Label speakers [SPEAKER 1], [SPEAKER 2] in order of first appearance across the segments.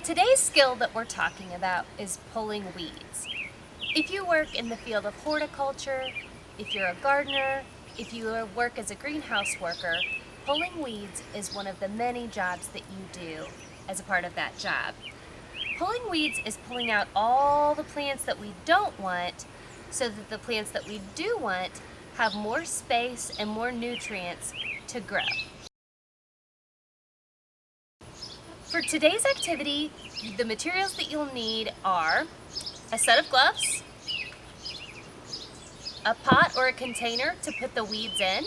[SPEAKER 1] Today's skill that we're talking about is pulling weeds. If you work in the field of horticulture, if you're a gardener, if you work as a greenhouse worker, pulling weeds is one of the many jobs that you do as a part of that job. Pulling weeds is pulling out all the plants that we don't want so that the plants that we do want have more space and more nutrients to grow. For today's activity, the materials that you'll need are a set of gloves, a pot or a container to put the weeds in,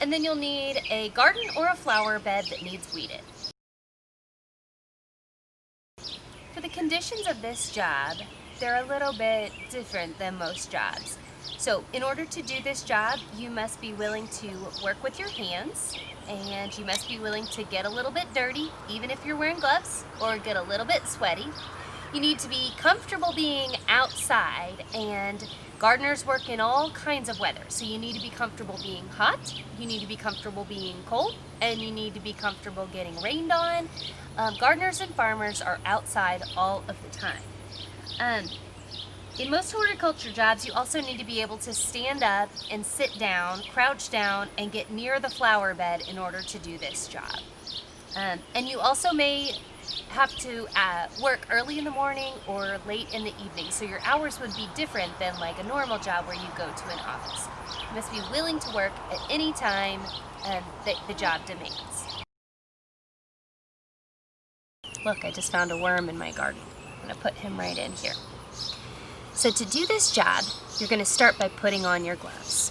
[SPEAKER 1] and then you'll need a garden or a flower bed that needs weeded. For the conditions of this job, they're a little bit different than most jobs. So in order to do this job, you must be willing to work with your hands, and you must be willing to get a little bit dirty, even if you're wearing gloves, or get a little bit sweaty. You need to be comfortable being outside, and gardeners work in all kinds of weather. So you need to be comfortable being hot, you need to be comfortable being cold, and you need to be comfortable getting rained on. Gardeners and farmers are outside all of the time. In most horticulture jobs, you also need to be able to stand up and sit down, crouch down, and get near the flower bed in order to do this job. And you also may have to work early in the morning or late in the evening, so your hours would be different than like a normal job where you go to an office. You must be willing to work at any time that the job demands. Look, I just found a worm in my garden. I'm going to put him right in here. So to do this job, you're going to start by putting on your gloves.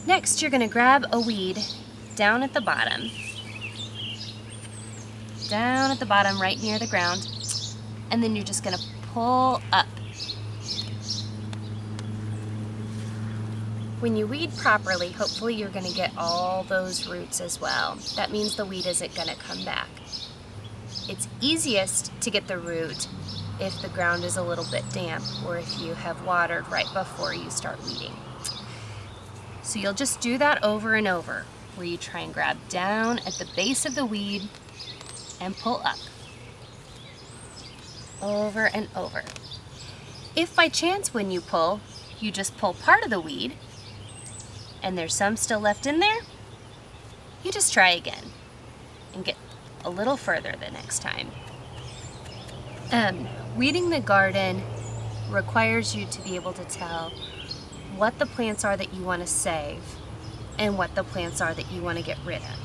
[SPEAKER 1] Next, you're going to grab a weed down at the bottom. Down at the bottom, right near the ground. And then you're just going to pull up. When you weed properly, hopefully you're going to get all those roots as well. That means the weed isn't going to come back. It's easiest to get the root if the ground is a little bit damp or if you have watered right before you start weeding. So you'll just do that over and over, where you try and grab down at the base of the weed and pull up. Over and over. If by chance when you pull, you just pull part of the weed, and there's some still left in there, you just try again and get a little further the next time. Weeding the garden requires you to be able to tell what the plants are that you want to save and what the plants are that you want to get rid of.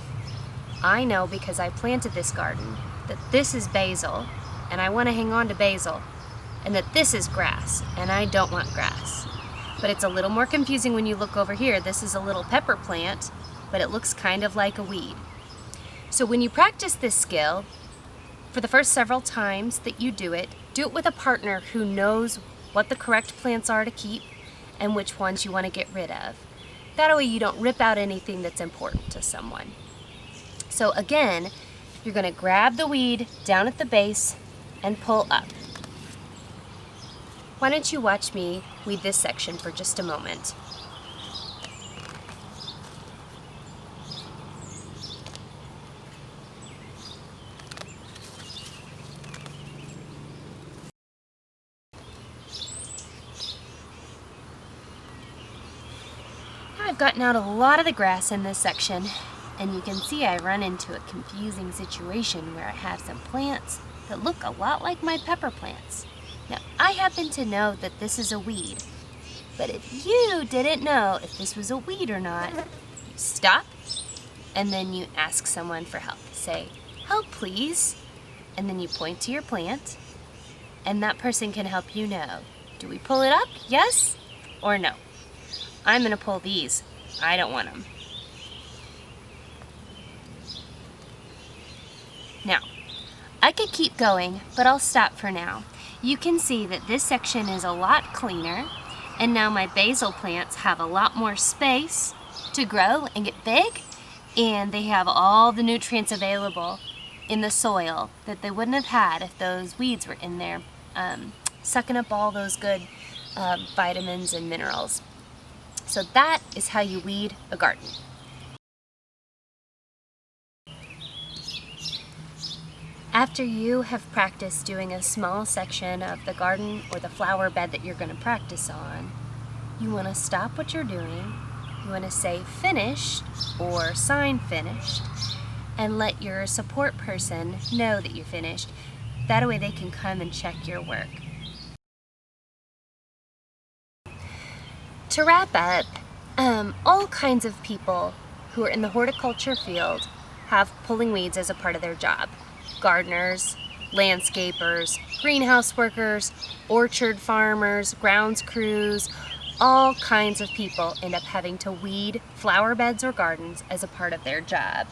[SPEAKER 1] I know because I planted this garden that this is basil and I want to hang on to basil, and that this is grass and I don't want grass. But it's a little more confusing when you look over here. This is a little pepper plant, but it looks kind of like a weed. So when you practice this skill, for the first several times that you do it with a partner who knows what the correct plants are to keep and which ones you want to get rid of. That way you don't rip out anything that's important to someone. So again, you're going to grab the weed down at the base and pull up. Why don't you watch me weed this section for just a moment. I've gotten out a lot of the grass in this section, and you can see I run into a confusing situation where I have some plants that look a lot like my pepper plants. Now, I happen to know that this is a weed, but if you didn't know if this was a weed or not, you stop, and then you ask someone for help. Say, "Help, please," and then you point to your plant, and that person can help you know, do we pull it up, yes or no? I'm going to pull these. I don't want them. Now, I could keep going, but I'll stop for now. You can see that this section is a lot cleaner, and now my basil plants have a lot more space to grow and get big, and they have all the nutrients available in the soil that they wouldn't have had if those weeds were in there, sucking up all those good vitamins and minerals. So that is how you weed a garden. After you have practiced doing a small section of the garden or the flower bed that you're going to practice on, you want to stop what you're doing, you want to say finished or sign finished, and let your support person know that you finished. That way they can come and check your work. To wrap up, all kinds of people who are in the horticulture field have pulling weeds as a part of their job. Gardeners, landscapers, greenhouse workers, orchard farmers, grounds crews, all kinds of people end up having to weed flower beds or gardens as a part of their job.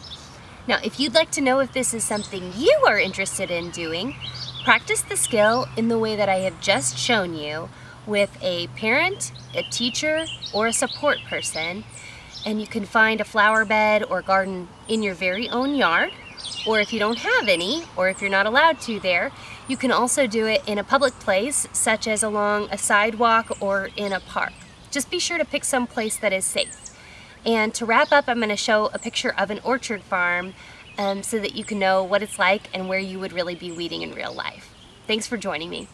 [SPEAKER 1] Now, if you'd like to know if this is something you are interested in doing, practice the skill in the way that I have just shown you with a parent, a teacher, or a support person, and you can find a flower bed or garden in your very own yard, or if you don't have any, or if you're not allowed to there, you can also do it in a public place, such as along a sidewalk or in a park. Just be sure to pick some place that is safe. And to wrap up, I'm going to show a picture of an orchard farm so that you can know what it's like and where you would really be weeding in real life. Thanks for joining me.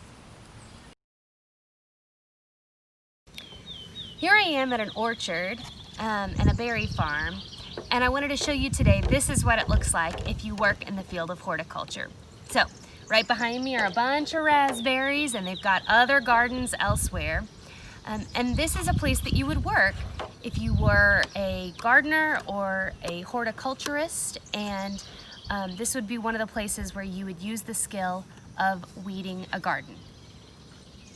[SPEAKER 1] Here I am at an orchard and a berry farm, and I wanted to show you today, this is what it looks like if you work in the field of horticulture. So, right behind me are a bunch of raspberries, and they've got other gardens elsewhere. And this is a place that you would work if you were a gardener or a horticulturist, and this would be one of the places where you would use the skill of weeding a garden.